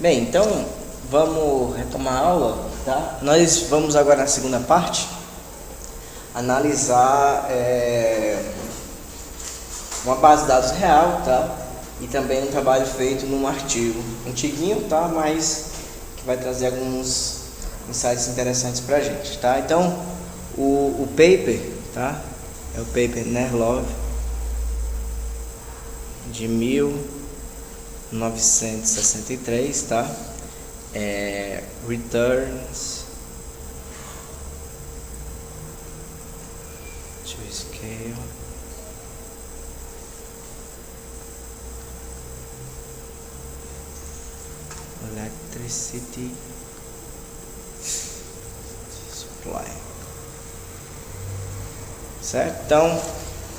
Bem, então vamos retomar a aula, tá? Nós vamos agora na segunda parte analisar uma base de dados real, tá? E também um trabalho feito num artigo antiguinho, tá? Mas que vai trazer alguns insights interessantes pra gente, tá? Então, o paper, tá? É o paper Nerlov de 1963, tá? Returns to scale electricity supply, certo? Então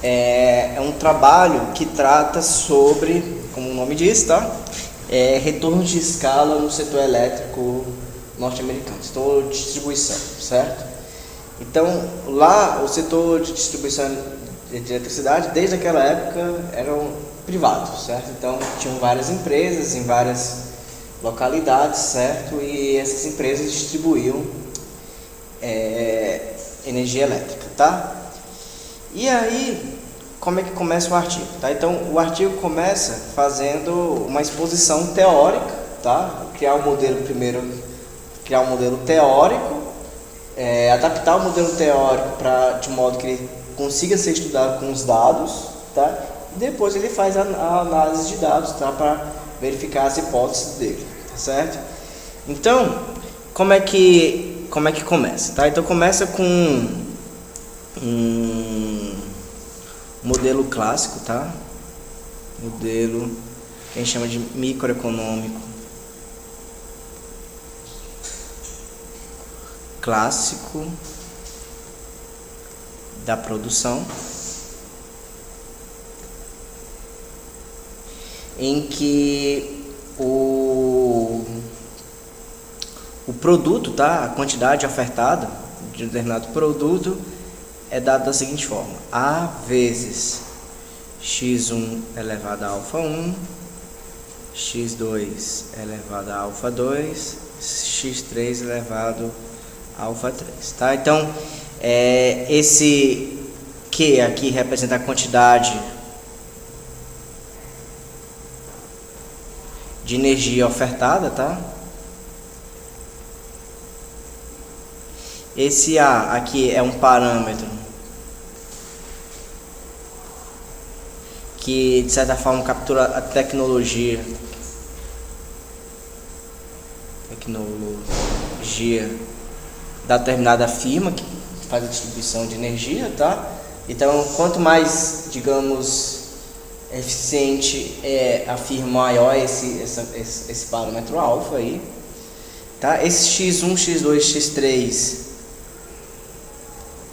é um trabalho que trata sobre, como o nome diz, tá? Retorno de escala no setor elétrico norte-americano, setor de distribuição, certo? Então, lá o setor de distribuição de eletricidade, desde aquela época, eram privados, certo? Então, tinham várias empresas em várias localidades, certo? E essas empresas distribuíam energia elétrica, tá? E aí, como é que começa o artigo, tá? Então, o artigo começa fazendo uma exposição teórica, tá? Criar um modelo teórico, adaptar o modelo teórico de modo que ele consiga ser estudado com os dados, tá? E depois ele faz a análise de dados, tá? Para verificar as hipóteses dele, tá certo? Então, como é que começa, tá? Então, começa com um modelo clássico, tá? Modelo que a gente chama de microeconômico clássico da produção, em que o produto, tá? A quantidade ofertada de um determinado produto é dado da seguinte forma: A vezes x1 elevado a alfa 1, x2 elevado a alfa 2, x3 elevado a alfa 3, tá? Então, esse Q aqui representa a quantidade de energia ofertada, tá? Esse A aqui é um parâmetro que, de certa forma, captura a tecnologia da determinada firma que faz a distribuição de energia, tá? Então, quanto mais, digamos, eficiente é a firma, maior é esse parâmetro alfa aí, tá? Esse x1, x2, x3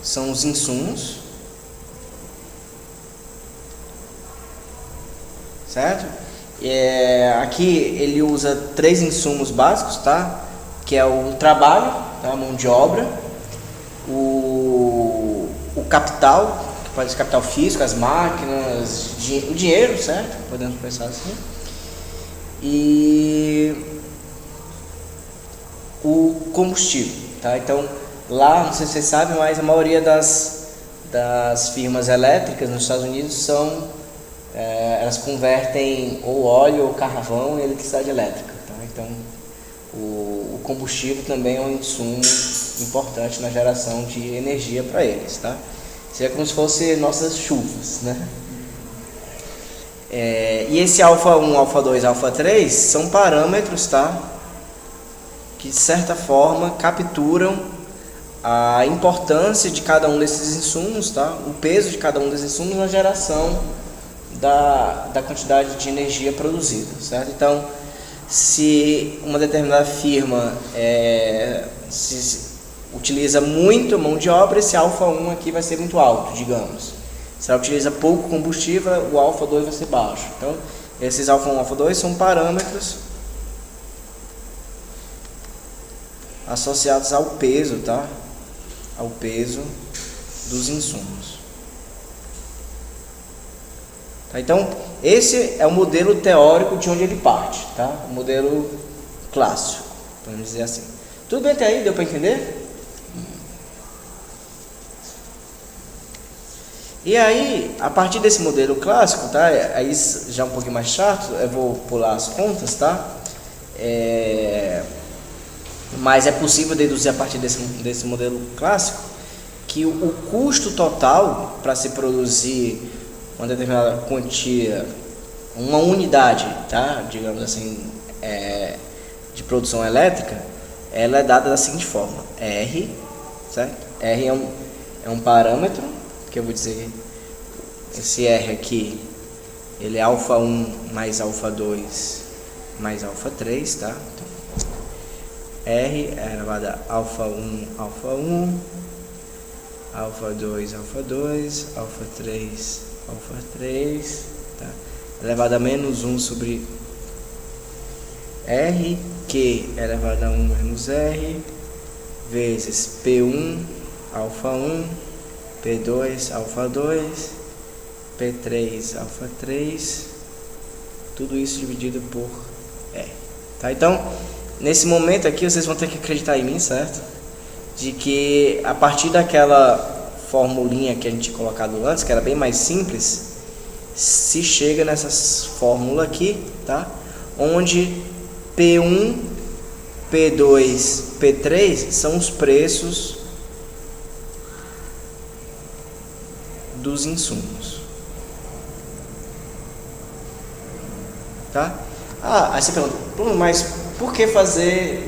são os insumos, certo? Aqui ele usa 3 insumos básicos, tá? Que é o trabalho, tá? A mão de obra, o capital, que pode ser capital físico, as máquinas, o dinheiro, certo? Podemos pensar assim. E o combustível, tá? Então, lá, não sei se vocês sabem, mas a maioria das firmas elétricas nos Estados Unidos elas convertem ou óleo ou carvão em eletricidade elétrica, tá? Então, o combustível também é um insumo importante na geração de energia para eles, tá? Seria como se fosse nossas chuvas, né? E esse alfa 1, alfa 2, alfa 3 são parâmetros, tá? Que de certa forma capturam a importância de cada um desses insumos, tá? O peso de cada um desses insumos na geração da quantidade de energia produzida, certo? Então, se uma determinada firma utiliza muito mão de obra, esse alfa 1 aqui vai ser muito alto, digamos. Se ela utiliza pouco combustível, o alfa 2 vai ser baixo. Então, esses alfa 1 e alfa 2 são parâmetros associados ao peso, tá? Ao peso dos insumos. Tá? Então, esse é o modelo teórico de onde ele parte, tá? O modelo clássico, vamos dizer assim. Tudo bem até aí? Deu para entender? E aí, a partir desse modelo clássico, tá? Aí já um pouquinho mais chato, eu vou pular as contas, tá? Mas é possível deduzir a partir desse modelo clássico que o custo total para se produzir uma determinada quantia, uma unidade, tá? Digamos assim, de produção elétrica, ela é dada da seguinte forma: R, certo? R é um parâmetro, que eu vou dizer, esse R aqui, ele é alfa 1 mais alfa 2 mais alfa 3, tá? Então, R é elevado a alfa 1, alfa 1, alfa 2, alfa 2, alfa 3, alfa 3, tá? Elevado a menos 1 sobre R, Q é elevado a 1 menos R, vezes P1, alfa 1, P2, alfa 2, P3, alfa 3, tudo isso dividido por R, tá? Então, nesse momento aqui, vocês vão ter que acreditar em mim, certo? De que a partir daquela formulinha que a gente tinha colocado antes, que era bem mais simples, se chega nessas fórmulas aqui, tá? Onde P1, P2, P3 são os preços dos insumos, tá? Aí você pergunta, mas por que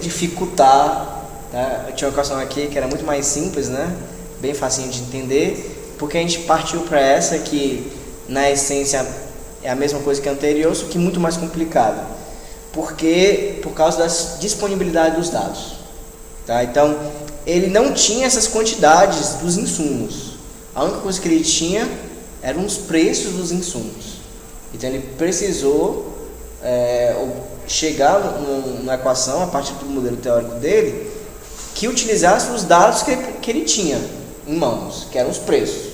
dificultar, tá? Eu tinha uma equação aqui que era muito mais simples, né? Bem facinho de entender, porque a gente partiu para essa que na essência é a mesma coisa que a anterior, só que muito mais complicada, por causa da disponibilidade dos dados, tá? Então ele não tinha essas quantidades dos insumos. A única coisa que ele tinha eram os preços dos insumos. Então ele precisou chegar numa equação, a partir do modelo teórico dele, que utilizasse os dados que ele tinha em mãos, que eram os preços.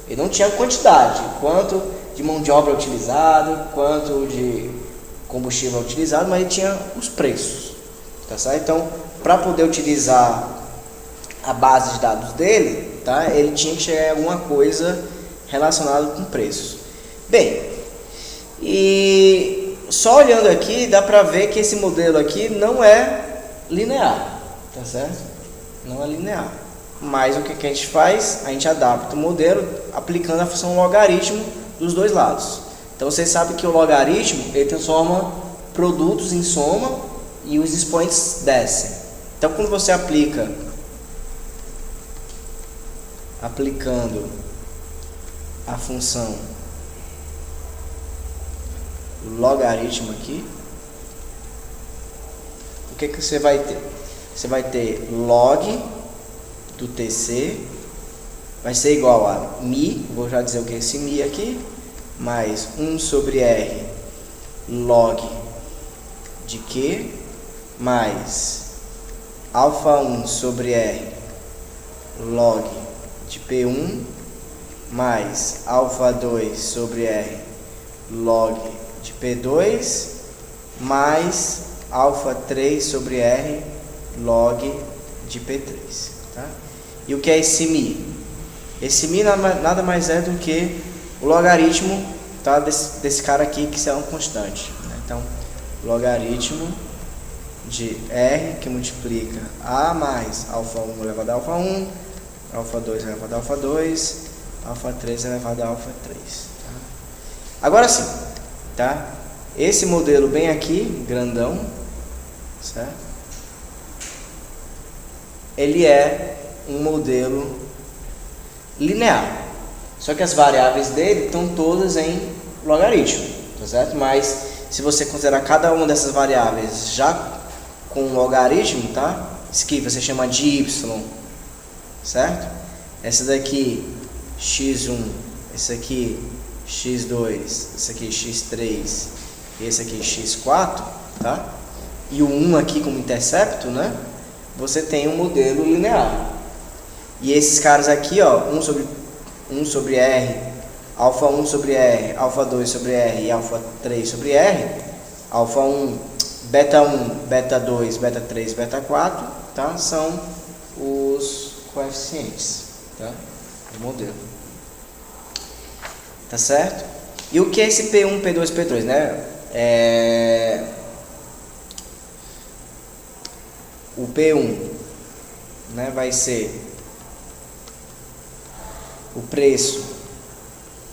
Ele não tinha quantidade, quanto de mão de obra utilizado, quanto de combustível utilizado, mas ele tinha os preços, tá certo? Então, para poder utilizar a base de dados dele, tá? Ele tinha que chegar em alguma coisa relacionada com preços. Bem, e só olhando aqui dá para ver que esse modelo aqui não é linear, tá certo? Não é linear. Mas o que a gente faz? A gente adapta o modelo aplicando a função logaritmo dos dois lados. Então vocês sabem que o logaritmo ele transforma produtos em soma e os expoentes descem. Então quando você aplicando a função logaritmo aqui, o que você vai ter? Você vai ter log do TC vai ser igual a mi, vou já dizer o que é esse mi aqui, mais 1 sobre R log de Q, mais alfa 1 sobre R log de P1, mais alfa 2 sobre R log de P2, mais alfa 3 sobre R log de P3, tá? E o que é esse mi? Esse mi nada mais é do que o logaritmo, tá, desse cara aqui, que é uma constante, né? Então, logaritmo de R, que multiplica A mais alfa 1 elevado a alfa 1, alfa 2 elevado a alfa 2, alfa 3 elevado a alfa 3. Tá? Agora sim, tá? Esse modelo bem aqui, grandão, certo? Ele é um modelo linear, só que as variáveis dele estão todas em logaritmo, tá certo? Mas se você considerar cada uma dessas variáveis já com logaritmo, tá? Isso aqui você chama de y, certo? Essa daqui x1, esse aqui x2, esse aqui x3, esse aqui x4, tá? E o 1 aqui como intercepto, né? Você tem um modelo linear. E esses caras aqui, ó, 1 sobre R, alfa 1 sobre R, alfa 2 sobre R e alfa 3 sobre R, alfa 1 beta 1, beta 2, beta 3, beta 4, tá? São os coeficientes, tá? Do modelo. Tá certo? E o que é esse P1, P2, P3, né? O P1, né, vai ser o preço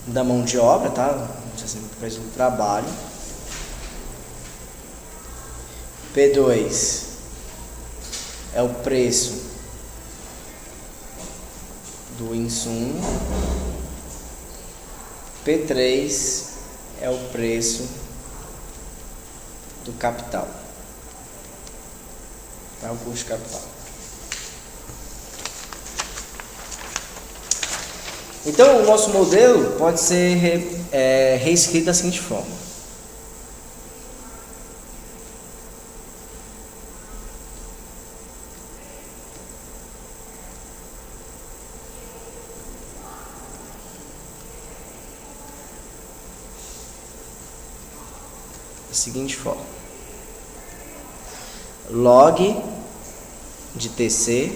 da mão de obra, tá? O preço do trabalho. P2 é o preço do insumo. P3 é o preço do capital, tá? O custo de capital. Então, o nosso modelo pode ser reescrito da seguinte forma. Da seguinte forma. Log de TC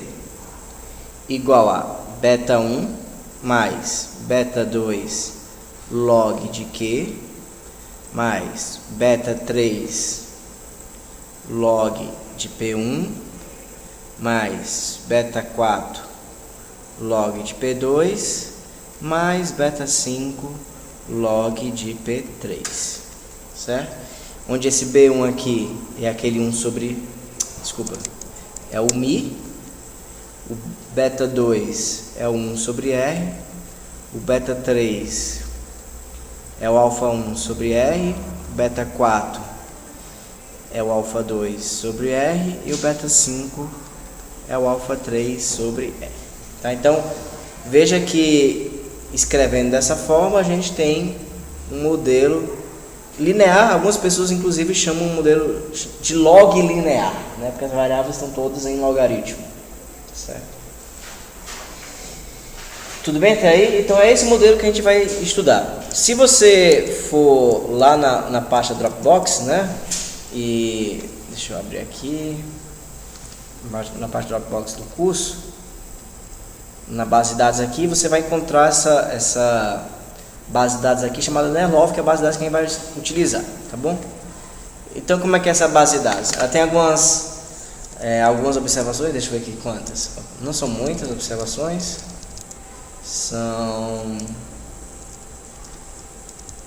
igual a beta 1 mais beta 2 log de Q mais beta 3 log de P1 mais beta 4 log de P2 mais beta 5 log de P3, certo? Onde esse B1 aqui é aquele 1 sobre, é o Mi. O beta 2 é o 1 sobre R, o beta 3 é o alfa 1 sobre R, o beta 4 é o alfa 2 sobre R e o beta 5 é o alfa 3 sobre R. Tá? Então, veja que escrevendo dessa forma a gente tem um modelo linear. Algumas pessoas inclusive chamam um modelo de log linear, né? Porque as variáveis estão todas em logaritmo. Certo? Tudo bem até aí? Então é esse modelo que a gente vai estudar. Se você for lá na pasta Dropbox, né? E deixa eu abrir aqui na pasta Dropbox do curso, na base de dados aqui, você vai encontrar essa base de dados aqui chamada NERLOV, que é a base de dados que a gente vai utilizar, tá bom? Então como é que é essa base de dados? Ela tem algumas observações, deixa eu ver aqui quantas. Não são muitas observações, são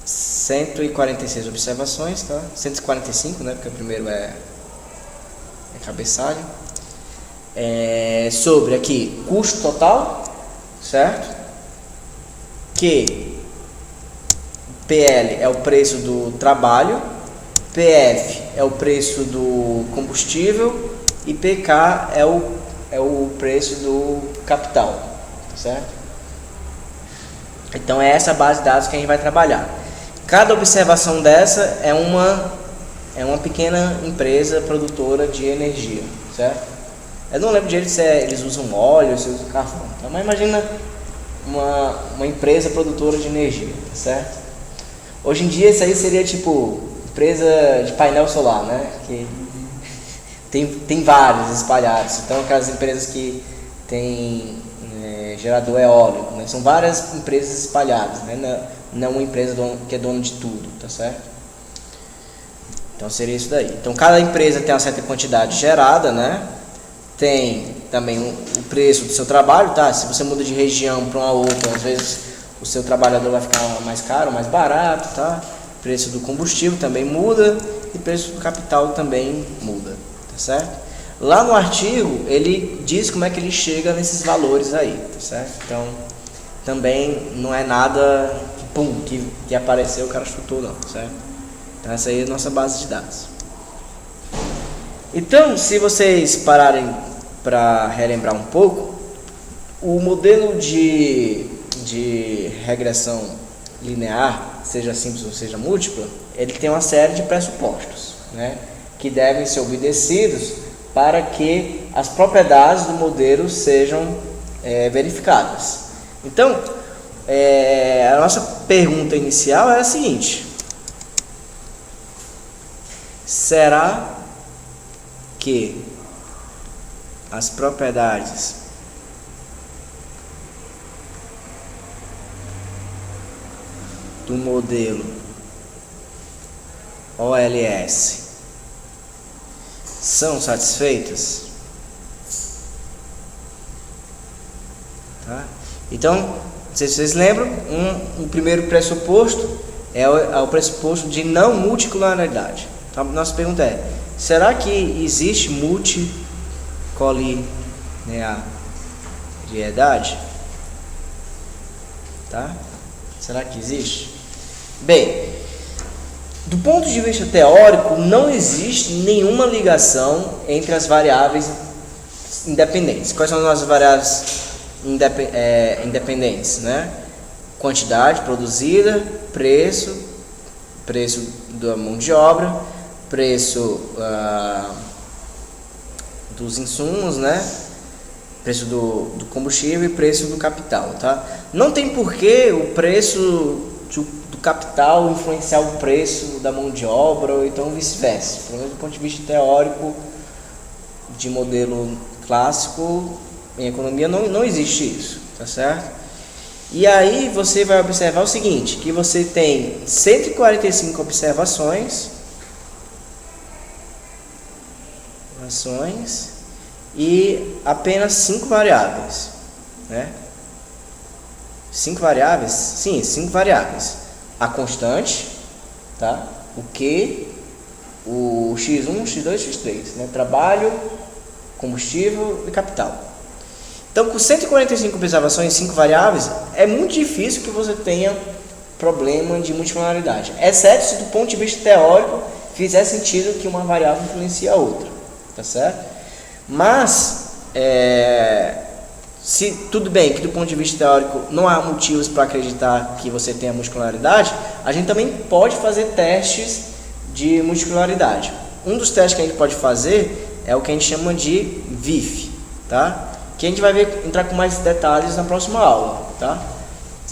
146 observações, tá? 145, né? Porque o primeiro é cabeçalho. Sobre aqui custo total, certo? Que PL é o preço do trabalho, PF é o preço do combustível e PK é o preço do capital, certo? Então é essa base de dados que a gente vai trabalhar. Cada observação dessa é uma pequena empresa produtora de energia, certo? Eu não lembro direito se eles usam óleo ou se usam carvão, tá? Mas imagina uma empresa produtora de energia, certo? Hoje em dia isso aí seria tipo empresa de painel solar, né? Que tem vários espalhados. Então aquelas empresas que tem gerador eólico, né? São várias empresas espalhadas, né? Não uma empresa que é dono de tudo, tá certo? Então seria isso daí. Então cada empresa tem uma certa quantidade gerada, né? Tem também o preço do seu trabalho, tá? Se você muda de região para uma outra, às vezes o seu trabalhador vai ficar mais caro, mais barato, tá? O preço do combustível também muda e o preço do capital também muda, tá certo? Lá no artigo ele diz como é que ele chega nesses valores aí, tá certo? Então também não é nada que apareceu, o cara chutou não, certo? Então essa aí é a nossa base de dados. Então, se vocês pararem para relembrar um pouco, o modelo de regressão linear, seja simples ou seja múltipla, ele tem uma série de pressupostos, né, que devem ser obedecidos para que as propriedades do modelo sejam verificadas. Então, a nossa pergunta inicial é a seguinte: será que as propriedades do modelo OLS são satisfeitas, tá? Então, não sei se vocês lembram, o primeiro pressuposto é o pressuposto de não multicolinaridade. Então, a nossa pergunta é: será que existe multicollinearidade? Tá? Será que existe? Bem, do ponto de vista teórico, não existe nenhuma ligação entre as variáveis independentes. Quais são as variáveis independentes, né? Quantidade produzida, preço da mão de obra, preço dos insumos, né? Preço do combustível e preço do capital, tá? Não tem porquê o preço do capital influenciar o preço da mão de obra, ou então vice-versa. Pelo menos do ponto de vista teórico, de modelo clássico, em economia não existe isso, tá certo? E aí você vai observar o seguinte, que você tem 145 observações e apenas 5 variáveis, né? 5 variáveis? Sim, 5 variáveis. A constante, tá? O Q, o X1, X2, X3, né? Trabalho, combustível e capital. Então, com 145 observações e 5 variáveis, é muito difícil que você tenha problema de multicolinaridade, exceto se do ponto de vista teórico fizer sentido que uma variável influencia a outra, tá certo? Mas, se tudo bem que do ponto de vista teórico não há motivos para acreditar que você tenha multicolinaridade, a gente também pode fazer testes de multicolinaridade. Um dos testes que a gente pode fazer é o que a gente chama de VIF, tá? Que a gente vai entrar com mais detalhes na próxima aula, tá?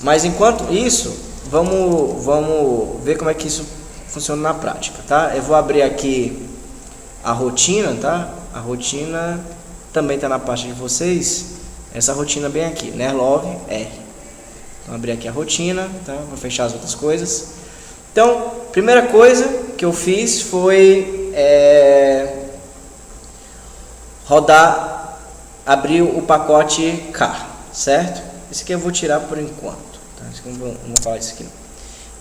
Mas enquanto isso, vamos ver como é que isso funciona na prática, tá? Eu vou abrir aqui a rotina, tá? A rotina também está na parte de vocês. Essa rotina bem aqui, Nerlov R. Vou abrir aqui a rotina, tá? Vou fechar as outras coisas. Então, primeira coisa que eu fiz foi abrir o pacote car, certo? Esse aqui eu vou tirar por enquanto, tá? Esse aqui eu não vou falar disso aqui não.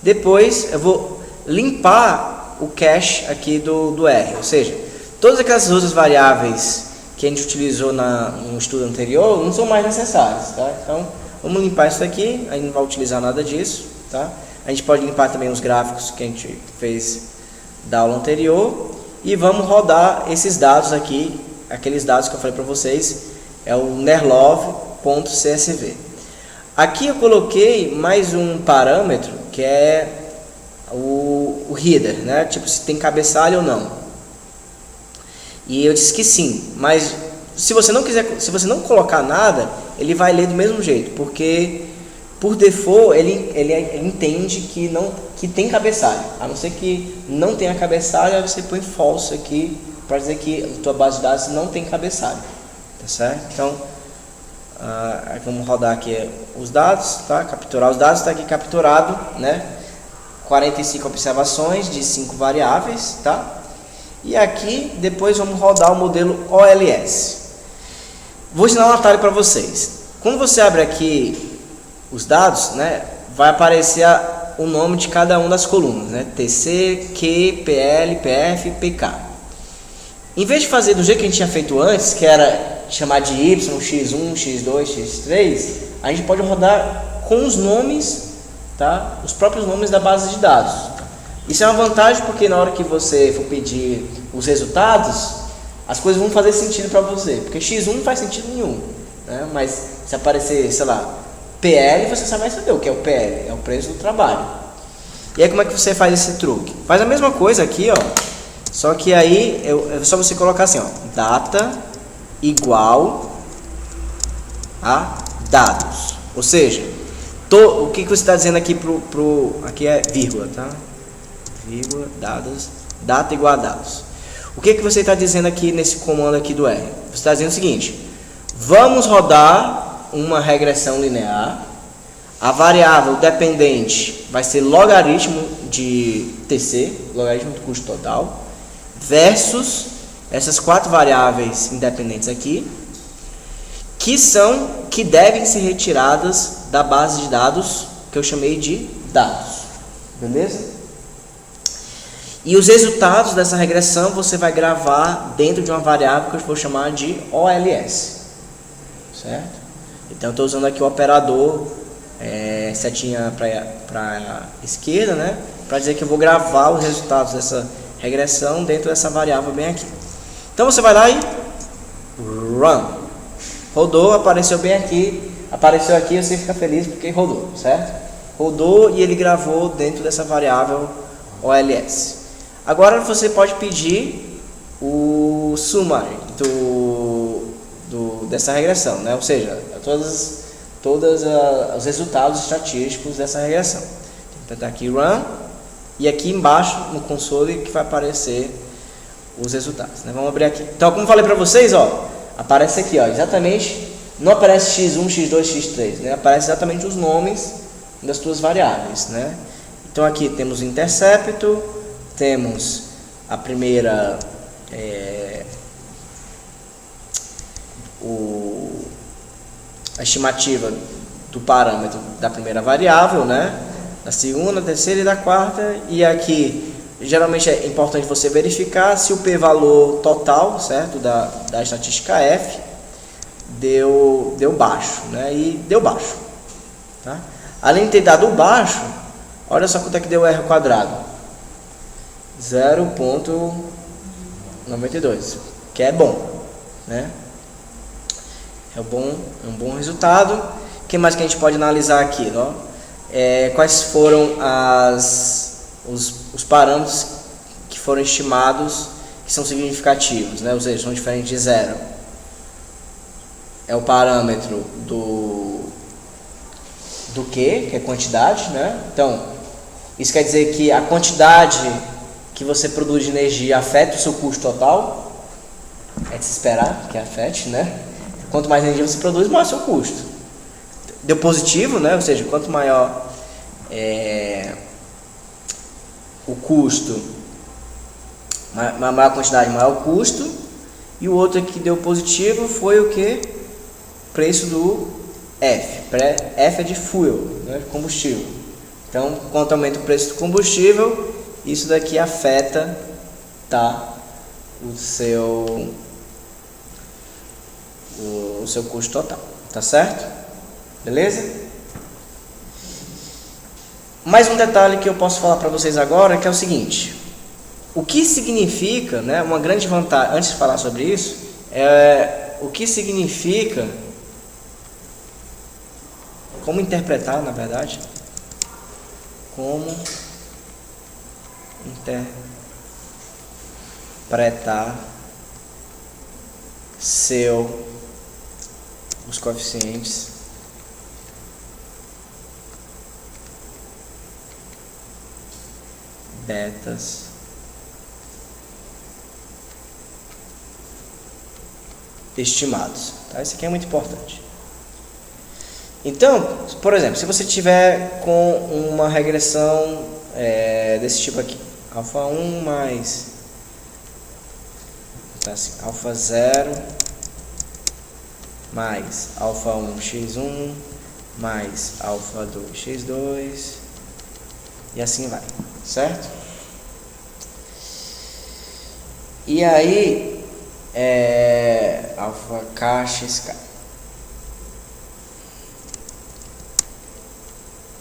Depois eu vou limpar o cache aqui do R, ou seja, todas aquelas outras variáveis que a gente utilizou no estudo anterior não são mais necessárias, tá? Então, vamos limpar isso daqui, a gente não vai utilizar nada disso, tá? A gente pode limpar também os gráficos que a gente fez da aula anterior e vamos rodar esses dados aqui, aqueles dados que eu falei para vocês, é o nerlov.csv. Aqui eu coloquei mais um parâmetro que é o header, né? Tipo, se tem cabeçalho ou não. E eu disse que sim, mas se você não colocar nada, ele vai ler do mesmo jeito, porque por default ele entende que tem cabeçalho. A não ser que não tenha cabeçalho, você põe false aqui para dizer que a tua base de dados não tem cabeçalho, tá certo? Então, vamos rodar aqui os dados, tá? Capturar os dados, está aqui capturado, né? 45 observações de 5 variáveis, tá? E aqui, depois vamos rodar o modelo OLS. Vou ensinar um atalho para vocês. Quando você abre aqui os dados, né, vai aparecer o nome de cada uma das colunas, né? TC, Q, PL, PF, PK. Em vez de fazer do jeito que a gente tinha feito antes, que era chamar de Y, X1, X2, X3, a gente pode rodar com os nomes, tá? Os próprios nomes da base de dados. Isso é uma vantagem porque na hora que você for pedir os resultados, as coisas vão fazer sentido para você, porque X1 não faz sentido nenhum, né? Mas se aparecer, sei lá, PL, você só vai saber o que é o PL, é o preço do trabalho. E aí como é que você faz esse truque? Faz a mesma coisa aqui, ó, só que aí é só você colocar assim, ó, data igual a dados, ou seja, o que você está dizendo aqui aqui é vírgula, tá? Vírgula, dados, data igual a dados. O que você está dizendo aqui nesse comando aqui do R? Você está dizendo o seguinte: vamos rodar uma regressão linear. A variável dependente vai ser logaritmo de TC, logaritmo do custo total, versus essas 4 variáveis independentes aqui, que devem ser retiradas da base de dados que eu chamei de dados. Beleza? E os resultados dessa regressão você vai gravar dentro de uma variável que eu vou chamar de OLS. Certo? Então eu estou usando aqui o operador setinha para esquerda, né? Para dizer que eu vou gravar os resultados dessa regressão dentro dessa variável bem aqui. Então você vai lá e run. Rodou, apareceu bem aqui. Apareceu aqui, você fica feliz porque rodou, certo? Rodou e ele gravou dentro dessa variável OLS. Agora você pode pedir o summary dessa regressão, né? Ou seja, todos os resultados estatísticos dessa regressão. Então tá aqui run e aqui embaixo no console que vai aparecer os resultados, né? Vamos abrir aqui. Então, como falei para vocês, ó, aparece aqui, ó, exatamente, não aparece x1, x2, x3, né? Aparece exatamente os nomes das tuas variáveis, né? Então aqui temos o intercepto, temos a primeira a estimativa do parâmetro da primeira variável, né? Da segunda, terceira e da quarta. E aqui geralmente é importante você verificar se o p-valor total, certo, da estatística f deu baixo, né? E deu baixo, tá? Além de ter dado baixo, olha só quanto é que deu r quadrado, 0,92, que é bom, né? É um bom resultado. O que mais que a gente pode analisar aqui, ó? Quais foram os parâmetros que foram estimados que são significativos, né? Ou seja, são diferentes de zero. É o parâmetro do Q, que é quantidade, né? Então, isso quer dizer que a quantidade que você produz de energia afeta o seu custo total. É de se esperar que afete, né? Quanto mais energia você produz, maior é o seu custo. Deu positivo, né? Ou seja, quanto maior o custo, maior quantidade, maior o custo. E o outro que deu positivo foi o que? Preço do F. F é de fuel, né? Combustível. Então, quanto aumenta o preço do combustível, isso daqui afeta, tá, o seu custo total, tá certo? Beleza? Mais um detalhe que eu posso falar para vocês agora, que é o seguinte: o que significa, né, uma grande vantagem, antes de falar sobre isso, o que significa, como interpretar, na verdade, como interpretar os coeficientes betas estimados, tá? Isso aqui é muito importante. Então, por exemplo, se você tiver com uma regressão desse tipo aqui, alfa 1 mais, tá assim, alfa 0 mais alfa 1 x1 mais alfa 2 x2 e assim vai, certo? E aí alfa k xk.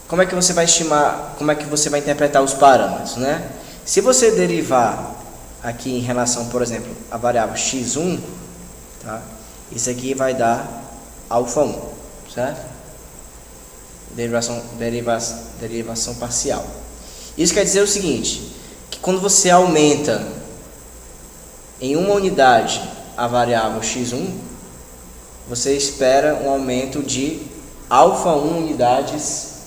Como é que você vai estimar, como é que você vai interpretar os parâmetros, né? Se você derivar aqui em relação, por exemplo, a variável x1, tá? Isso aqui vai dar alfa 1, certo? Derivação parcial. Isso quer dizer o seguinte, que quando você aumenta em uma unidade a variável x1, você espera um aumento de alfa 1 unidades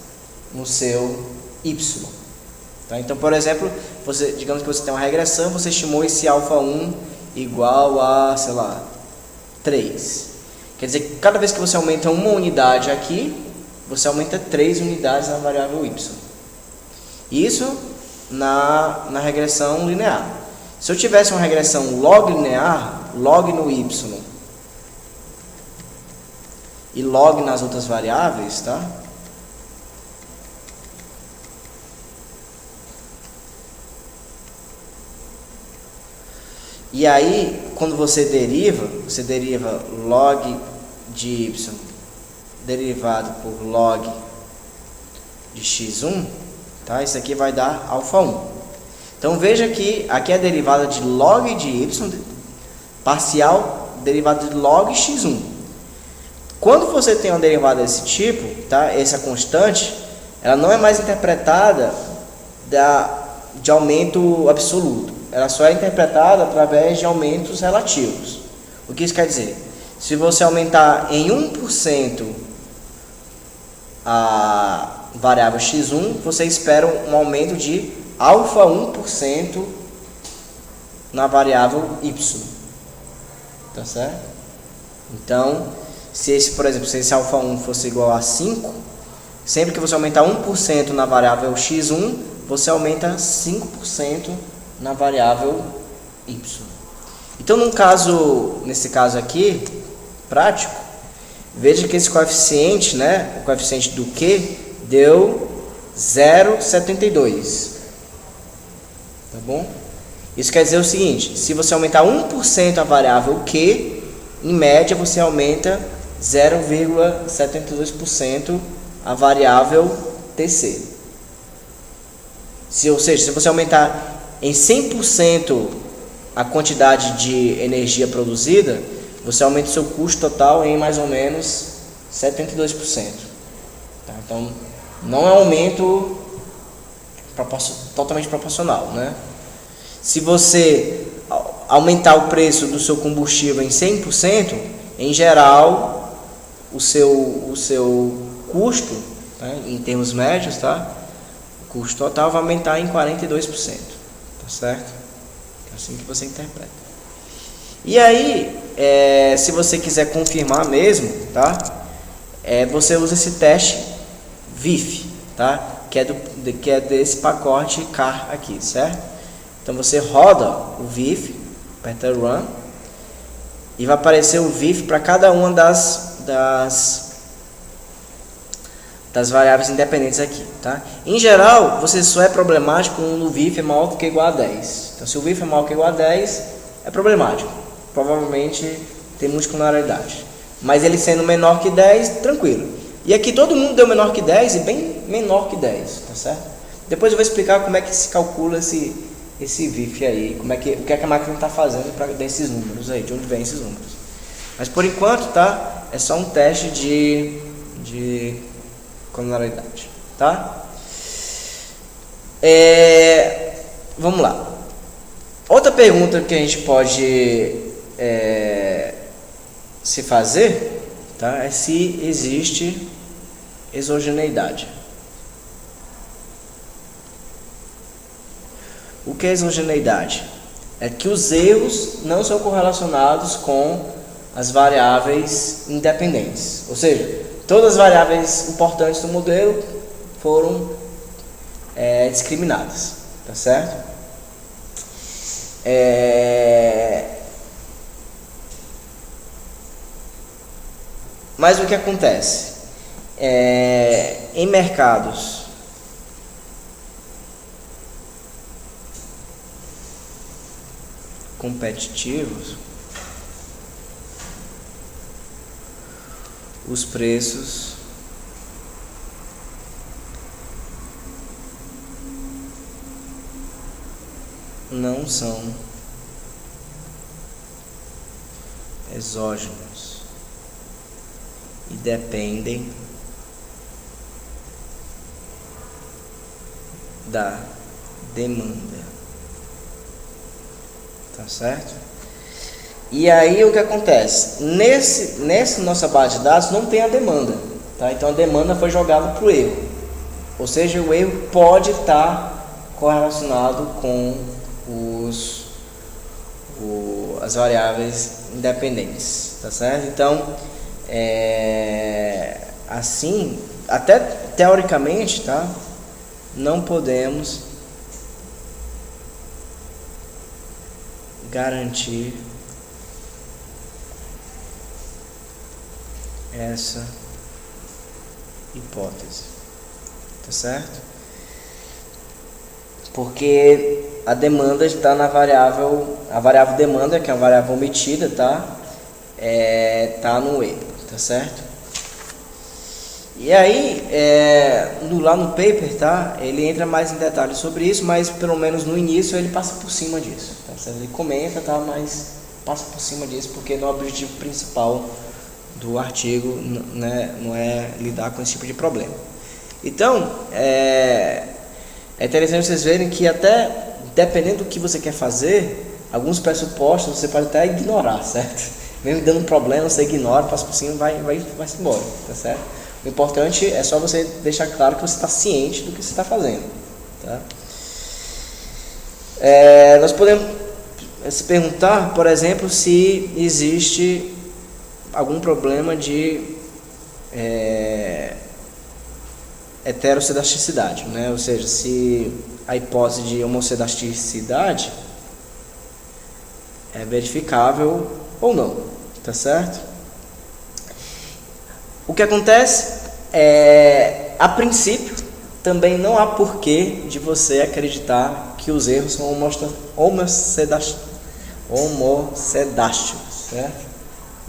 no seu y. Tá? Então, por exemplo, digamos que você tem uma regressão, você estimou esse alfa 1 igual a, sei lá, 3. Quer dizer que cada vez que você aumenta uma unidade aqui, você aumenta 3 unidades na variável y. Isso na regressão linear. Se eu tivesse uma regressão log linear, log no y e log nas outras variáveis, tá? E aí, quando você deriva log de y derivado por log de x1, tá? Isso aqui vai dar alfa 1. Então veja que aqui é a derivada de log de y parcial derivada de log x1. Quando você tem uma derivada desse tipo, tá? Essa constante, ela não é mais interpretada de aumento absoluto. Ela só é interpretada através de aumentos relativos. O que isso quer dizer? Se você aumentar em 1% a variável x1, você espera um aumento de alfa 1% na variável y. Tá certo? Então, por exemplo, se esse alfa 1 fosse igual a 5, sempre que você aumentar 1% na variável x1, você aumenta 5% na variável y. Então, nesse caso aqui, prático, veja que esse coeficiente, né, o coeficiente do Q, deu 0,72. Tá bom? Isso quer dizer o seguinte, se você aumentar 1% a variável Q, em média você aumenta 0,72% a variável TC. Ou seja, se você aumentar em 100% a quantidade de energia produzida, você aumenta o seu custo total em mais ou menos 72%. Tá? Então, não é um aumento totalmente proporcional, né? Se você aumentar o preço do seu combustível em 100%, em geral, o seu custo, tá? Em termos médios, tá? O custo total vai aumentar em 42%. Tá certo? É assim que você interpreta. E aí, se você quiser confirmar mesmo, tá? Você usa esse teste VIF, tá? Que é desse pacote car aqui, certo? Então você roda o VIF, aperta Run, e vai aparecer o VIF para cada uma das variáveis independentes aqui, tá? Em geral, você só é problemático quando o VIF é maior do que igual a 10. Então, se o VIF é maior que igual a 10, é problemático. Provavelmente tem multicolararidade. Mas ele sendo menor que 10, tranquilo. E aqui todo mundo deu menor que 10 e bem menor que 10, tá certo? Depois eu vou explicar como é que se calcula esse VIF aí, o que é que a máquina está fazendo para dar esses números aí, de onde vem esses números. Mas por enquanto, tá? É só um teste de colararidade, tá? Vamos lá. Outra pergunta que a gente pode se fazer, tá? É se existe exogeneidade. O que é exogeneidade? É que os erros não são correlacionados com as variáveis independentes. Ou seja, todas as variáveis importantes do modelo foram discriminadas. Tá certo? Mas o que acontece? Em mercados competitivos, os preços não são exógenos e dependem da demanda. Tá certo? E aí o que acontece? Nessa nossa base de dados não tem a demanda, tá? Então a demanda foi jogada para o erro. Ou seja, o erro pode estar correlacionado com as variáveis independentes, tá certo? Então, assim, até teoricamente, tá? Não podemos garantir essa hipótese, tá certo? Porque a demanda está na variável, a variável demanda, que é uma variável omitida, tá? Tá no E, tá certo? E aí, lá no paper, tá? Ele entra mais em detalhes sobre isso, mas pelo menos no início ele passa por cima disso, tá certo? Ele comenta, tá? Mas passa por cima disso, porque no objetivo principal do artigo, né, não é lidar com esse tipo de problema. Então, é interessante vocês verem que até dependendo do que você quer fazer, alguns pressupostos você pode até ignorar, certo? Mesmo dando um problema, você ignora, passa por cima e vai-se embora, tá certo? O importante é só você deixar claro que você está ciente do que você está fazendo, tá? Nós podemos se perguntar, por exemplo, se existe algum problema de heterocedasticidade, né? Ou seja, se a hipótese de homocedasticidade é verificável ou não, tá certo? O que acontece a princípio, também não há porquê de você acreditar que os erros são homocedásticos, certo?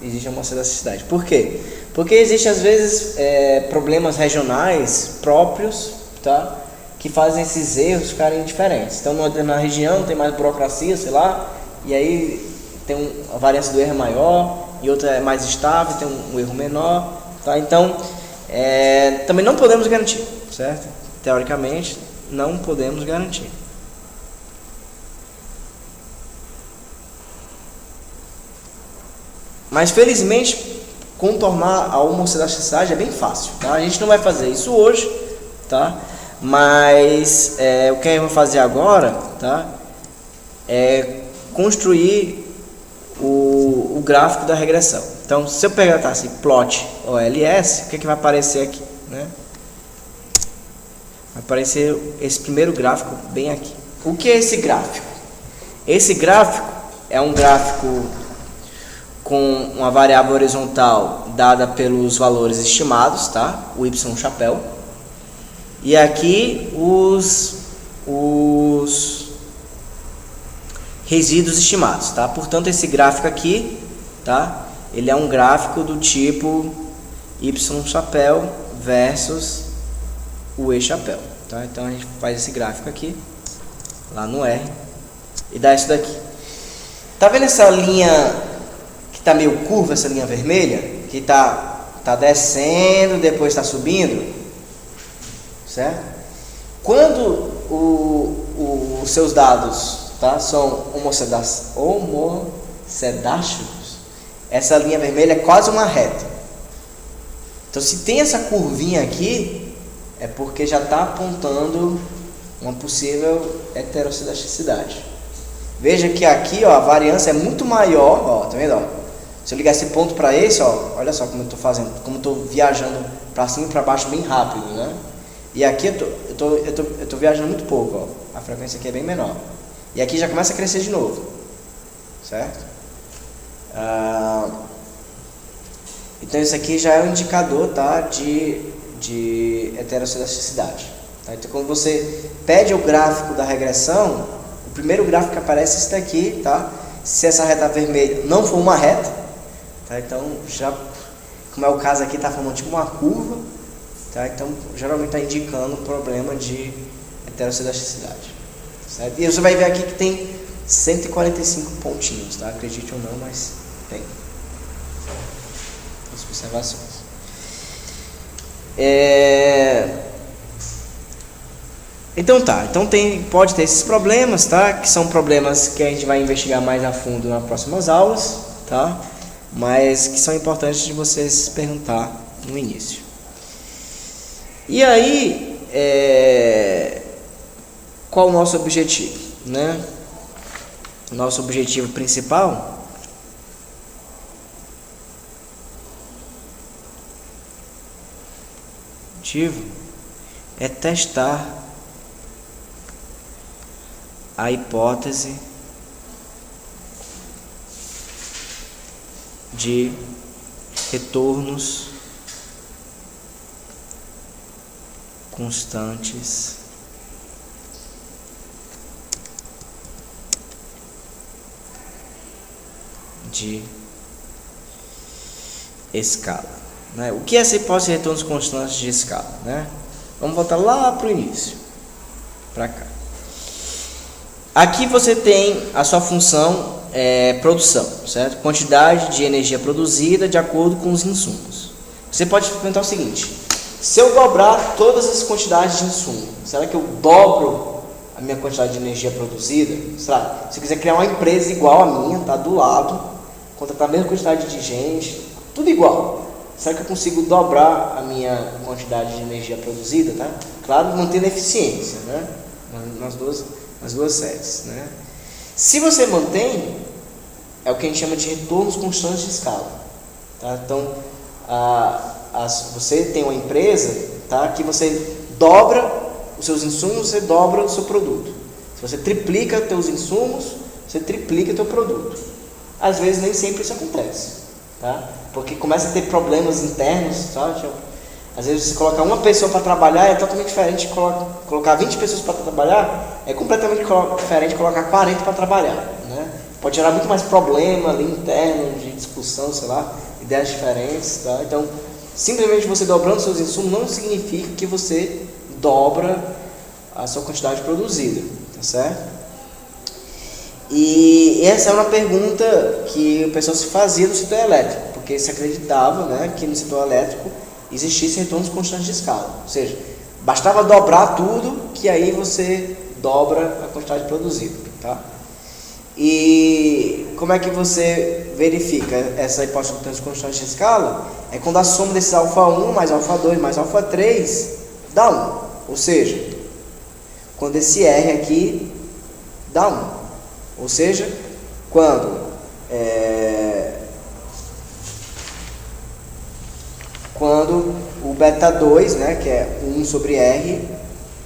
Existe homocedasticidade. Por quê? Porque existe às vezes problemas regionais próprios, tá? Que fazem esses erros ficarem diferentes. Então, na região tem mais burocracia, sei lá, e aí tem a variância do erro é maior, e outra é mais estável, tem um erro menor, tá? Então, também não podemos garantir, certo? Teoricamente, não podemos garantir. Mas felizmente contornar a homocedasticidade é bem fácil, tá? A gente não vai fazer isso hoje, tá? Mas o que a gente vai fazer agora, tá? É construir o gráfico da regressão. Então, se eu pegar assim, plot OLS, o que vai aparecer aqui, né? Vai aparecer esse primeiro gráfico bem aqui. O que é esse gráfico? Esse gráfico é um gráfico com uma variável horizontal dada pelos valores estimados, tá? O y chapéu. E aqui os resíduos estimados, tá? Portanto, esse gráfico aqui, tá? Ele é um gráfico do tipo y chapéu versus o e chapéu, tá? Então a gente faz esse gráfico aqui lá no R e dá isso daqui. Tá vendo essa linha tá meio curva, essa linha vermelha, que tá descendo, depois está subindo, certo? Quando os seus dados, tá, são homocedásticos, essa linha vermelha é quase uma reta. Então, se tem essa curvinha aqui, é porque já está apontando uma possível heterocedasticidade. Veja que aqui, ó, a variância é muito maior, ó, tá vendo, ó? Se eu ligar esse ponto para esse, ó, olha só como eu estou fazendo, como eu estou viajando para cima e para baixo bem rápido, né? E aqui eu tô viajando muito pouco, ó. A frequência aqui é bem menor. E aqui já começa a crescer de novo, certo? Então isso aqui já é um indicador, tá, de heterocedasticidade. Tá? Então quando você pede o gráfico da regressão, o primeiro gráfico que aparece é esse daqui, tá? Se essa reta vermelha não for uma reta, tá? Então, já, como é o caso aqui, está formando tipo uma curva, tá? Então, geralmente está indicando um problema de heterocedasticidade, certo? E você vai ver aqui que tem 145 pontinhos, tá? Acredite ou não, mas tem as observações. Então tá, então pode ter esses problemas, tá? Que são problemas que a gente vai investigar mais a fundo nas próximas aulas, tá? Mas que são importantes de vocês se perguntar no início. E aí, qual o nosso objetivo, né? Nosso objetivo principal é testar a hipótese de retornos constantes de escala, né? O que é essa hipótese de retornos constantes de escala, né? Vamos voltar lá para o início, para cá. Aqui você tem a sua função produção, certo? Quantidade de energia produzida de acordo com os insumos. Você pode perguntar o seguinte: se eu dobrar todas as quantidades de insumo, será que eu dobro a minha quantidade de energia produzida? Será? Se eu quiser criar uma empresa igual a minha, tá do lado, contratar a mesma quantidade de gente, tudo igual, será que eu consigo dobrar a minha quantidade de energia produzida, tá? Claro, mantendo a eficiência, né? Nas duas séries, né? Se você mantém, é o que a gente chama de retornos constantes de escala, tá? Então, você tem uma empresa, tá, que você dobra os seus insumos, você dobra o seu produto. Se você triplica os teus insumos, você triplica o teu produto. Às vezes nem sempre isso acontece, tá? Porque começa a ter problemas internos, sabe? Às vezes você colocar uma pessoa para trabalhar é totalmente diferente de colocar 20 pessoas para trabalhar, é completamente diferente de colocar 40 para trabalhar, né? Pode gerar muito mais problema ali interno, de discussão, sei lá, ideias diferentes, tá? Então, simplesmente você dobrando seus insumos não significa que você dobra a sua quantidade produzida, tá certo? E essa é uma pergunta que o pessoal se fazia no setor elétrico, porque se acreditava, né, que no setor elétrico existisse retornos constantes de escala, ou seja, bastava dobrar tudo que aí você dobra a quantidade produzida, tá? E como é que você verifica essa hipótese de retornos constantes de escala? É quando a soma desses alfa 1 mais alfa 2 mais alfa 3 dá 1, ou seja, quando esse R aqui dá 1, ou seja, quando o beta 2, né, que é 1 sobre R,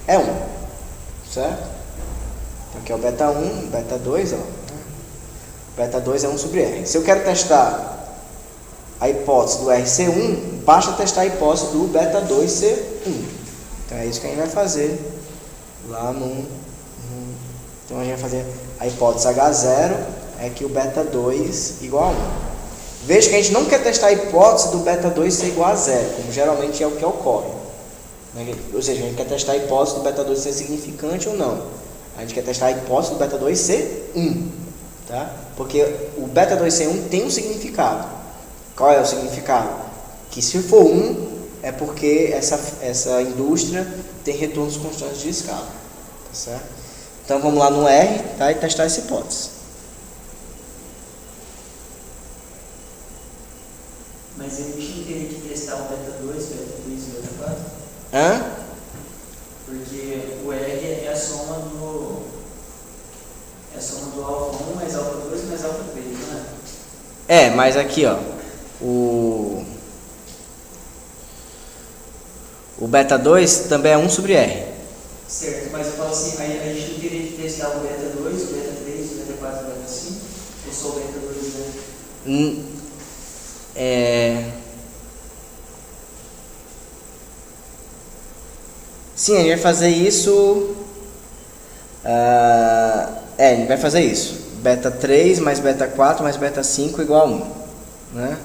é 1, certo? Então aqui é o beta 1, o beta 2, ó. O beta 2 é 1 sobre R. Se eu quero testar a hipótese do R ser 1, basta testar a hipótese do beta 2 ser 1. Então é isso que a gente vai fazer lá então a gente vai fazer a hipótese H0 é que o beta 2 igual a 1. Veja que a gente não quer testar a hipótese do beta 2 ser igual a 0, como geralmente é o que ocorre. Ou seja, a gente quer testar a hipótese do beta 2 ser significante ou não. A gente quer testar a hipótese do beta 2 ser 1. Tá? Porque o beta 2 ser 1 tem um significado. Qual é o significado? Que se for 1, é porque essa indústria tem retornos constantes de escala. Tá certo? Então vamos lá no R, tá? E testar essa hipótese. Mas a gente não teria que testar o beta 2, beta 3 e beta 4? Hã? Porque o R é a soma do alfa 1 mais alfa 2 mais alfa 3, não é? Mas aqui, ó, o beta 2 também é 1 sobre R. Certo, mas eu falo assim, aí a gente não teria que testar o beta 2, o beta 3, o beta 4 e o beta 5? Ou só o beta 2 e o beta? Sim, a gente vai fazer isso. A gente vai fazer isso. Beta 3 mais beta 4 mais beta 5 igual a 1, né?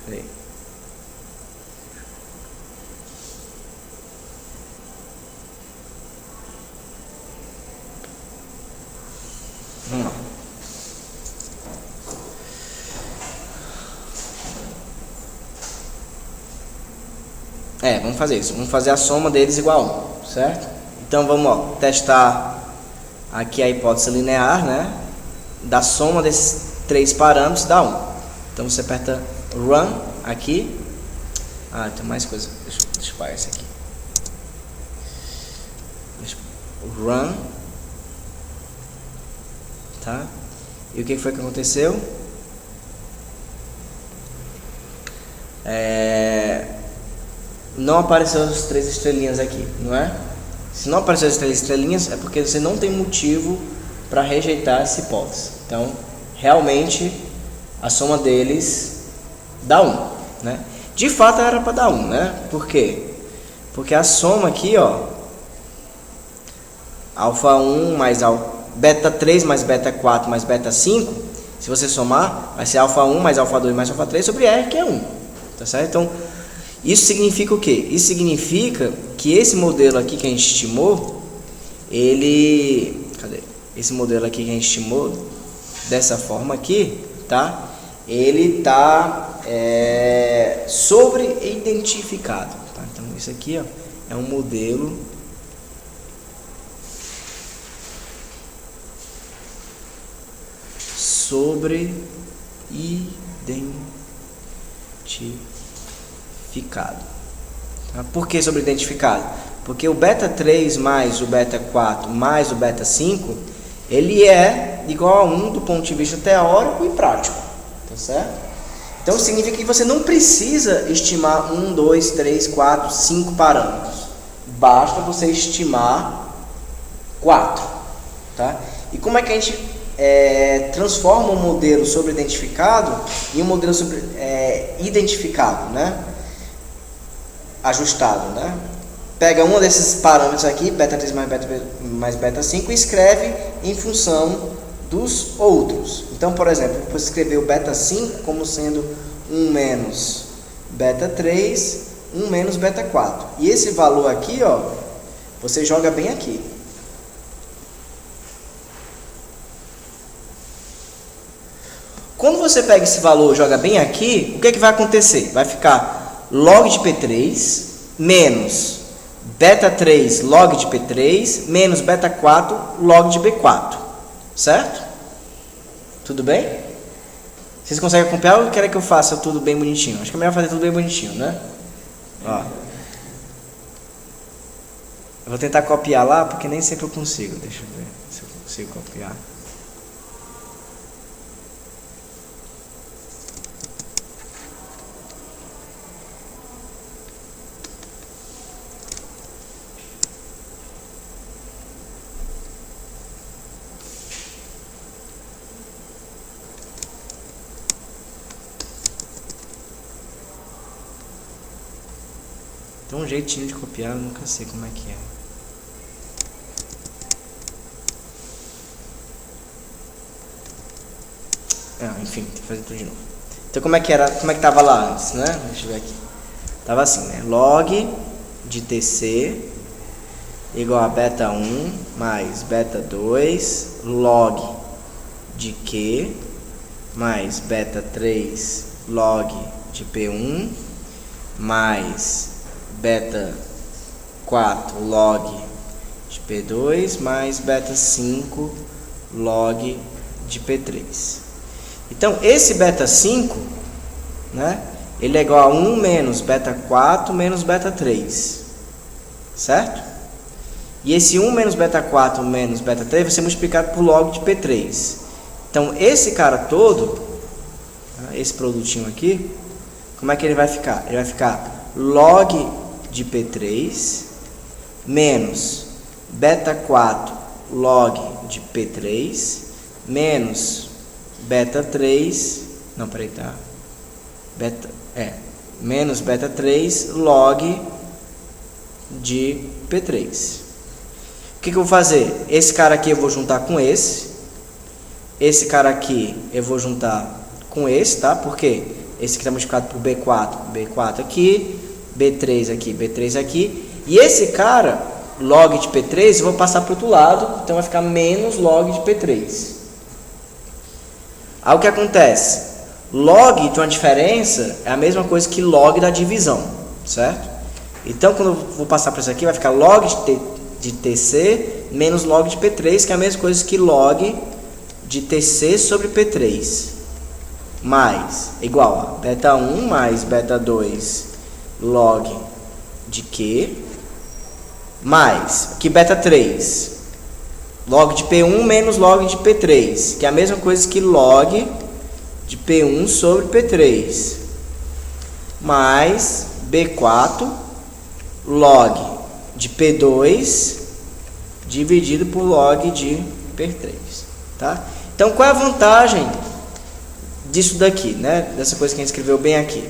Peraí. Vamos lá. Vamos fazer isso. Vamos fazer a soma deles igual a 1, certo? Então vamos testar aqui a hipótese linear, né? Da soma desses 3 parâmetros dá 1. Então você aperta Run aqui. Tem mais coisa. Deixa eu apagar esse aqui. run, tá? E o que foi que aconteceu? Não apareceu as 3 estrelinhas aqui, não é? Se não apareceu as 3 estrelinhas, é porque você não tem motivo para rejeitar essa hipótese. Então, realmente, a soma deles dá 1, né? De fato, era para dar 1, né? Por quê? Porque a soma aqui, ó, alfa 1 mais beta 3 mais beta 4 mais beta 5, se você somar, vai ser alfa 1 mais alfa 2 mais alfa 3 sobre R, que é 1. Tá certo? Então, isso significa o quê? Isso significa que esse modelo aqui que a gente estimou, esse modelo aqui que a gente estimou, dessa forma aqui, tá? Ele está sobre-identificado. Tá? Então, isso aqui, ó, é um modelo sobre-identificado. Tá? Por que sobre-identificado? Porque o beta 3 mais o beta 4 mais o beta 5, ele é igual a 1 do ponto de vista teórico e prático. Tá certo? Então significa que você não precisa estimar 1, 2, 3, 4, 5 parâmetros. Basta você estimar 4. Tá? E como é que a gente transforma um modelo sobre-identificado em um modelo identificado, né? Ajustado, né? Pega um desses parâmetros aqui, beta 3 mais beta 5, e escreve em função dos outros. Então, por exemplo, eu vou escrever o beta 5 como sendo 1 menos beta 3, 1 menos beta 4. E esse valor aqui, ó, você joga bem aqui. Quando você pega esse valor e joga bem aqui, o que é que vai acontecer? Vai ficar log de P3 menos beta 3 log de P3 menos beta 4 log de B4. Certo? Tudo bem? Vocês conseguem acompanhar ou querem que eu faça tudo bem bonitinho? Acho que é melhor fazer tudo bem bonitinho, né? Ó. Eu vou tentar copiar lá, porque nem sempre eu consigo. Deixa eu ver se eu consigo copiar. Tem um jeitinho de copiar, eu nunca sei como é que é. Enfim, tem que fazer tudo de novo. Então como é que tava lá antes, né? Deixa eu ver aqui. Tava assim, né? Log de TC igual a beta 1 mais beta 2 log de Q mais beta 3 log de P1 mais beta 4 log de P2 mais beta 5 log de P3. Então, esse beta 5, né, ele é igual a 1 menos beta 4 menos beta 3. Certo? E esse 1 menos beta 4 menos beta 3 vai ser multiplicado por log de P3. Então, esse cara todo, esse produtinho aqui, como é que ele vai ficar? Ele vai ficar log de P3 menos beta 4 log de P3 menos beta 3, não, peraí, tá? Menos beta 3 log de P3. O que eu vou fazer? Esse cara aqui eu vou juntar com esse cara aqui eu vou juntar com esse, tá? Porque esse aqui está multiplicado por B4 aqui, B3 aqui, B3 aqui. E esse cara, log de P3, eu vou passar para o outro lado, então vai ficar menos log de P3. Aí o que acontece? Log de uma diferença é a mesma coisa que log da divisão, certo? Então, quando eu vou passar para isso aqui, vai ficar log de TC menos log de P3, que é a mesma coisa que log de TC sobre P3. Mais, igual a beta 1 mais beta 2 log de Q, mais, que beta 3? Log de P1 menos log de P3, que é a mesma coisa que log de P1 sobre P3, mais B4 log de P2 dividido por log de P3, tá? Então, qual é a vantagem disso daqui, né? Dessa coisa que a gente escreveu bem aqui.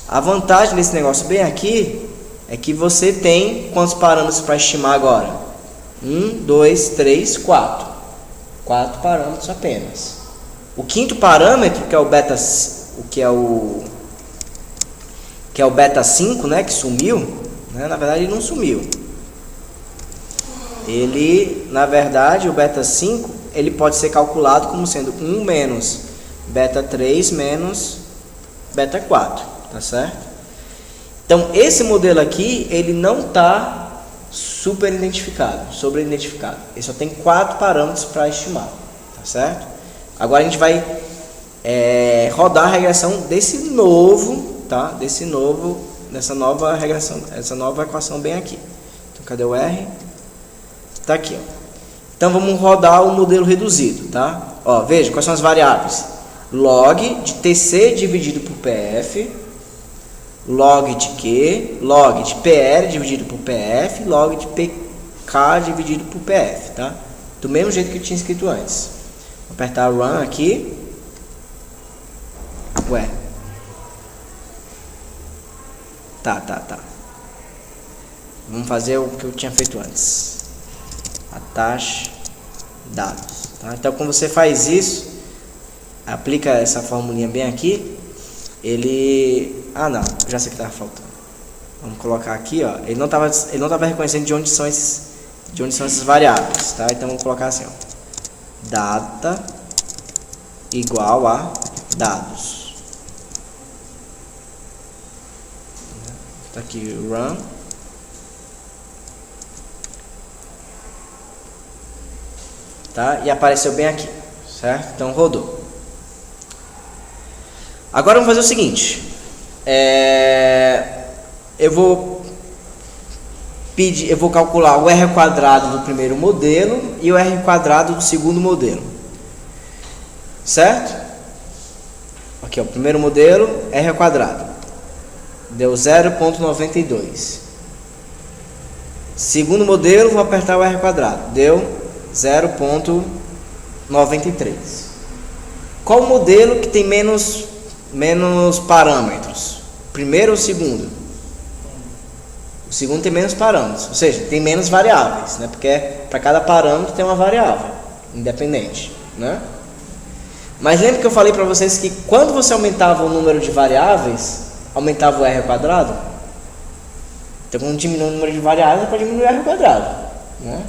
A vantagem desse negócio bem aqui é que você tem quantos parâmetros para estimar agora? 1, 2, 3, 4. 4 parâmetros apenas. O quinto parâmetro, que é o beta, que é o beta 5, né, que sumiu, né? Na verdade ele não sumiu. Ele, na verdade, o beta 5, ele pode ser calculado como sendo 1 menos beta 3 menos beta 4, tá certo? Então, esse modelo aqui, ele não está sobreidentificado. Ele só tem 4 parâmetros para estimar, tá certo? Agora a gente vai rodar a regressão desse novo, tá? Dessa nova regressão, essa nova equação bem aqui. Então, cadê o R? Tá aqui, ó. Então vamos rodar o modelo reduzido, tá? Ó, veja quais são as variáveis: log de TC dividido por PF, log de Q, log de PL dividido por PF, log de PK dividido por PF, tá? Do mesmo jeito que eu tinha escrito antes. Vou apertar Run aqui. Ué. Tá. Vamos fazer o que eu tinha feito antes. Atache dados, tá? Então, quando você faz isso, aplica essa formulinha bem aqui, ele... Ah, não, já sei que estava faltando. Vamos colocar aqui, ó. Ele não estava reconhecendo de onde são essas variáveis, tá? Então, vamos colocar assim, ó. Data igual a dados. Tá aqui, run. Tá? E apareceu bem aqui, certo? Então rodou. Agora vamos fazer o seguinte. Eu vou calcular o R quadrado do primeiro modelo e o R quadrado do segundo modelo, certo? Aqui, ó, o primeiro modelo, R quadrado, deu 0,92. Segundo modelo, vou apertar o R quadrado, deu 0,93. Qual modelo que tem menos parâmetros? Primeiro ou segundo? O segundo tem menos parâmetros, ou seja, tem menos variáveis, né? Porque para cada parâmetro tem uma variável independente, né? Mas lembra que eu falei para vocês que quando você aumentava o número de variáveis, aumentava o R quadrado? Então, quando diminui o número de variáveis, é para diminuir o R quadrado, né?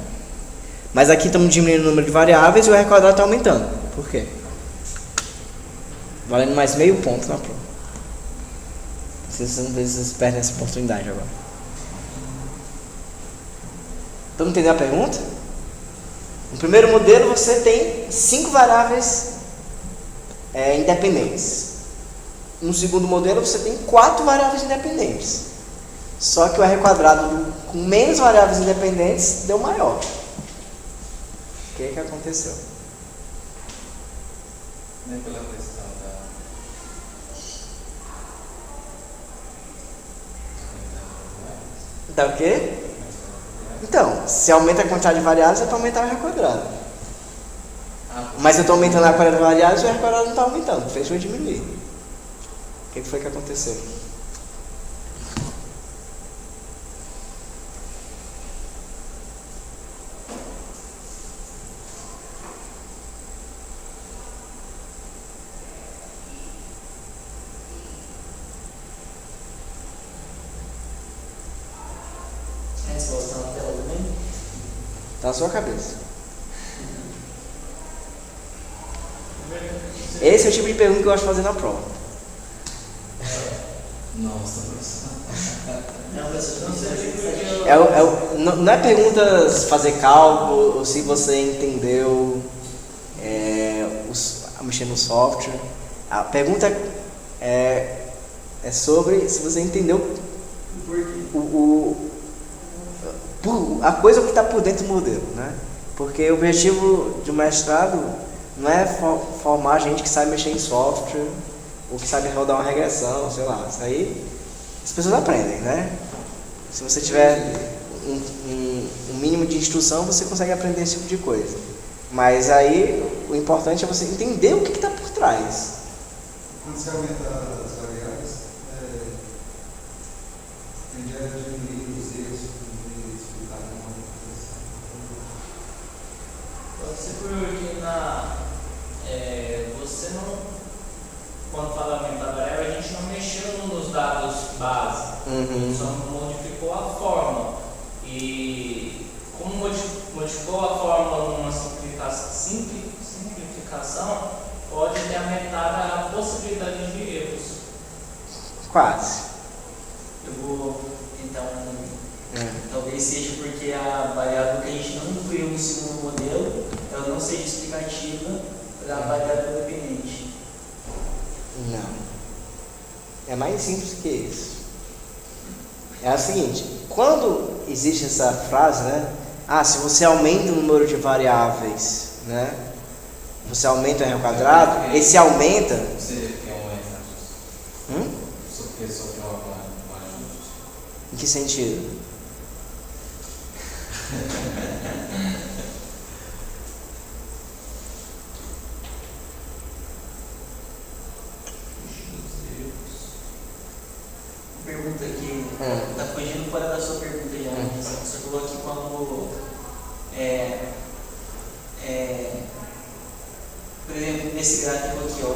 Mas aqui estamos diminuindo o número de variáveis e o R quadrado está aumentando. Por quê? Valendo mais meio ponto na prova. Vocês perdem essa oportunidade agora. Estão entendendo a pergunta? No primeiro modelo você tem 5 variáveis independentes. No segundo modelo você tem 4 variáveis independentes. Só que o R quadrado com menos variáveis independentes deu maior. O que aconteceu? Nem pela questão da... Tá o quê? Então, se aumenta a quantidade de variáveis, é para aumentar o R quadrado. Mas eu estou aumentando a quantidade de variáveis e o R quadrado não está aumentando. Fez eu diminuir. O que foi que aconteceu? Tá na sua cabeça. Esse é o tipo de pergunta que eu gosto de fazer na prova. Nossa, não é perguntas fazer cálculo ou se você entendeu mexer no software. A pergunta é sobre se você entendeu a coisa que está por dentro do modelo, né? Porque o objetivo de um mestrado não é formar gente que sabe mexer em software ou que sabe rodar uma regressão, sei lá. Isso aí as pessoas aprendem, né? Se você tiver um mínimo de instrução, você consegue aprender esse tipo de coisa. Mas aí o importante é você entender o que está por trás. Quando você aumenta as variáveis, tende a diminuir os erros de explicar uma coisa. Pode ser porque você não, quando fala aumentar a variável, a gente não mexeu nos dados base, só modificou a fórmula. E como modificou a fórmula numa simplificação, pode ter aumentado a possibilidade de erros. Quase. Eu vou então, talvez seja porque a variável que a gente não incluiu no segundo modelo, ela não seja explicativa para a variável dependente. Não. É mais simples que isso. É o seguinte, quando existe essa frase, né? Se você aumenta o número de variáveis, né? Você aumenta o R ao quadrado, esse aumenta... Você quer um ajuste? Você sofreu um ajuste? Em que sentido? Pergunta aqui, está fugindo fora da sua pergunta já, você falou que quando, por exemplo, nesse gráfico aqui, ó,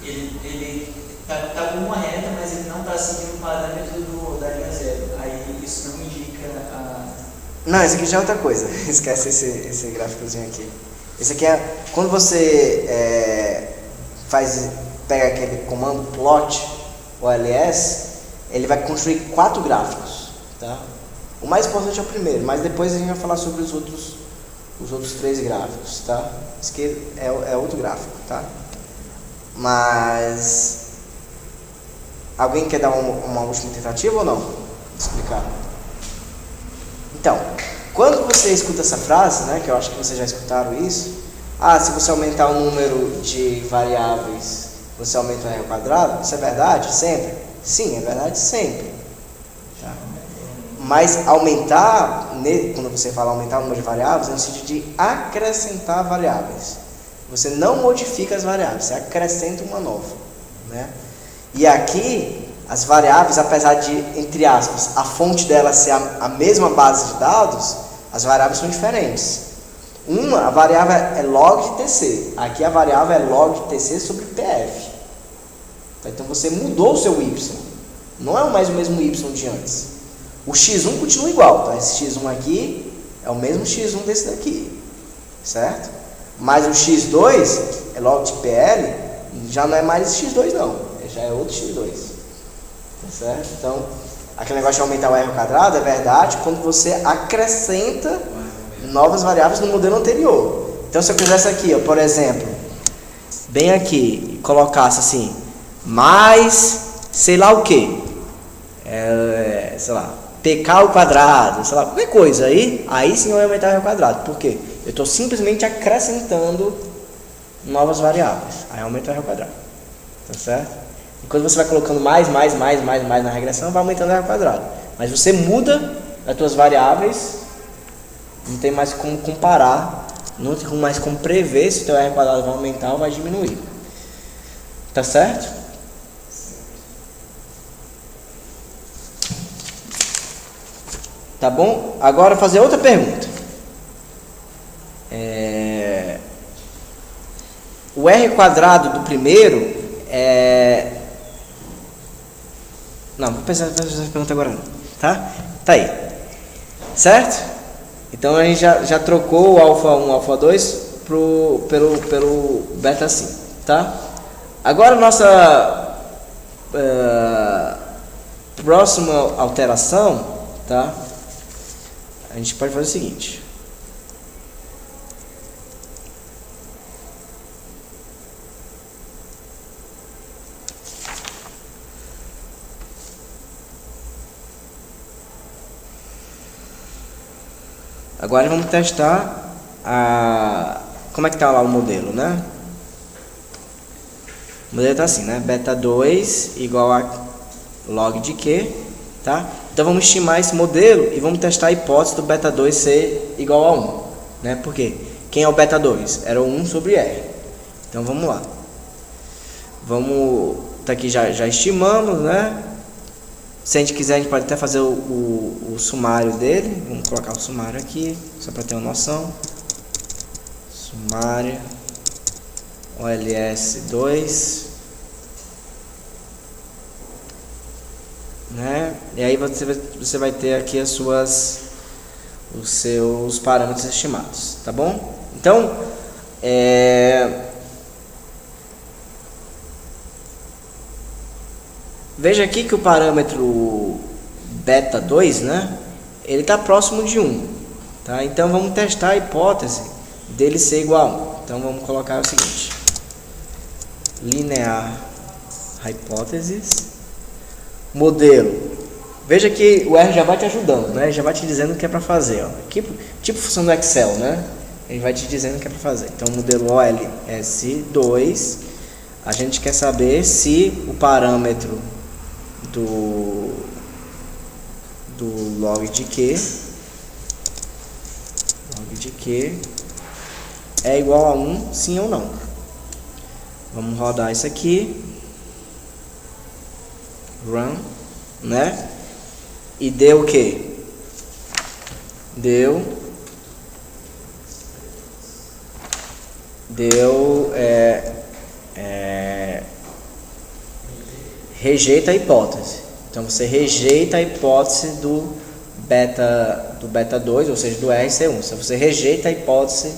ele está com uma reta, mas ele não está seguindo o parâmetro da linha zero, aí isso não indica a... Não, esse aqui já é outra coisa, esquece esse gráficozinho aqui. Esse aqui é, quando você pega aquele comando plot, OLS, ele vai construir 4 gráficos, tá? O mais importante é o primeiro, mas depois a gente vai falar sobre os outros 3 gráficos, tá? Esse aqui é outro gráfico, tá? Mas alguém quer dar uma última tentativa ou não? Vou explicar. Então, quando você escuta essa frase, né, que eu acho que vocês já escutaram isso, se você aumentar o número de variáveis, você aumenta o R ao quadrado, isso é verdade? Sempre? Sim, é verdade sempre. Tá? Mas aumentar, quando você fala aumentar o número de variáveis, é no sentido de acrescentar variáveis. Você não modifica as variáveis, você acrescenta uma nova, né? E aqui, as variáveis, apesar de, entre aspas, a fonte delas ser a mesma base de dados, as variáveis são diferentes. A variável é log de TC, aqui a variável é log de TC sobre PF. Então você mudou o seu y, não é mais o mesmo y de antes. O x1 continua igual, tá? Esse x1 aqui é o mesmo x1 desse daqui, certo? Mas o x2 é log de PL, já não é mais esse x2 não, já é outro x2, tá certo? Então, aquele negócio de aumentar o R ao quadrado é verdade quando você acrescenta novas variáveis no modelo anterior. Então, se eu quisesse aqui, ó, por exemplo, bem aqui, colocasse assim, mais sei lá o que, sei lá, pk ao quadrado, sei lá, qualquer coisa aí sim eu ia aumentar o R ao quadrado. Por quê? Eu estou simplesmente acrescentando novas variáveis, aí aumenta o R ao quadrado, tá certo? E quando você vai colocando mais na regressão, vai aumentando o R ao quadrado. Mas você muda as suas variáveis, não tem mais como comparar, não tem mais como prever se o teu R ao quadrado vai aumentar ou vai diminuir. Tá certo? Tá bom? Agora fazer outra pergunta. O R quadrado do primeiro Não, vou pensar nessa pergunta agora não. Tá? Tá aí. Certo? Então a gente já trocou o alfa 1 alfa 2 pelo beta 5. Tá? Agora nossa próxima alteração, tá? A gente pode fazer o seguinte. Agora vamos testar como é que está lá o modelo, né? O modelo está assim, né? Beta 2 igual a log de Q, tá? Então vamos estimar esse modelo e vamos testar a hipótese do beta 2 ser igual a 1, né? Por quê? Quem é o beta 2? Era o 1 sobre R. Então vamos lá. Tá aqui, já estimamos, né? Se a gente quiser, a gente pode até fazer o sumário dele. Vamos colocar o sumário aqui, só para ter uma noção. Sumário OLS 2, né? E aí você vai ter aqui os seus parâmetros estimados, tá bom? Então, veja aqui que o parâmetro beta 2, né? Ele está próximo de 1, tá? Então vamos testar a hipótese dele ser igual a 1. Então vamos colocar o seguinte: linear hypothesis modelo. Veja que o R já vai te ajudando, né? Já vai te dizendo o que é para fazer, ó. Tipo função do Excel, né? Ele vai te dizendo o que é para fazer. Então, o modelo OLS2, a gente quer saber se o parâmetro do log de Q é igual a 1, sim ou não. Vamos rodar isso aqui. Run, né? E deu o que? Deu rejeita a hipótese. Então você rejeita a hipótese do beta 2, ou seja, do RC1. Então você rejeita a hipótese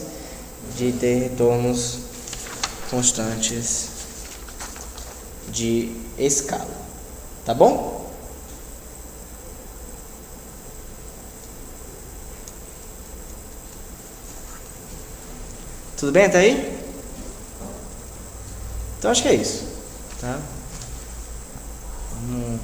de ter retornos constantes de escala. Tá bom? Tudo bem até aí? Então acho que é isso, tá? Vamos